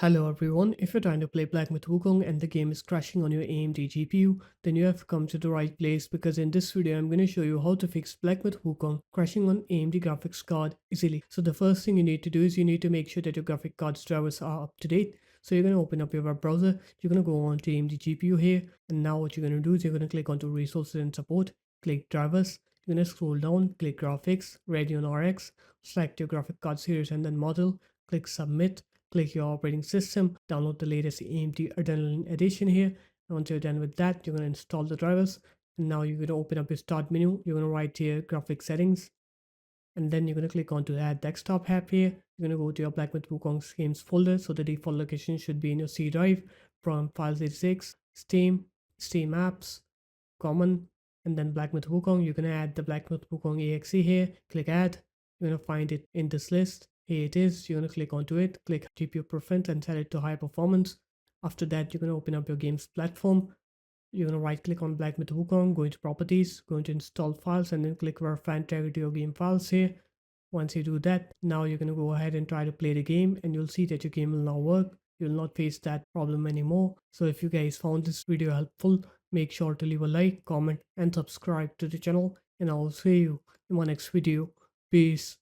Hello everyone, if you're trying to play Black Myth Wukong and the game is crashing on your AMD GPU, then you have come to the right place because in this video I'm going to show you how to fix Black Myth Wukong crashing on AMD graphics card easily. So the first thing you need to do is you need to make sure that your graphic card's drivers are up to date. So you're going to open up your web browser, you're going to go on to AMD GPU here, and now what you're going to do is you're going to click onto resources and support, click drivers, you're going to scroll down, click graphics, Radeon RX, select your graphic card series and then model, click submit. Click your operating system, download the latest AMD Adrenaline edition here. And once you're done with that, you're going to install the drivers. And now you're going to open up your start menu. You're going to write here graphic settings. And then you're going to click on to add desktop app here. You're going to go to your Black Myth Wukong games folder. So the default location should be in your C drive from files 86, Steam, Steam apps, common, and then Black Myth Wukong. You're going to add the Black Myth Wukong exe here. Click add. You're going to find it in this list. Here it is. You're going to click onto it, click GPU preference and set it to high performance. After that, you're going to open up your game's platform. You're going to right click on Black Myth Wukong, go into properties, go into install files, and then click verify integrity of game files here. Once you do that, now you're going to go ahead and try to play the game, and you'll see that your game will now work. You'll not face that problem anymore. So if you guys found this video helpful, make sure to leave a like, comment, and subscribe to the channel, and I'll see you in my next video. Peace.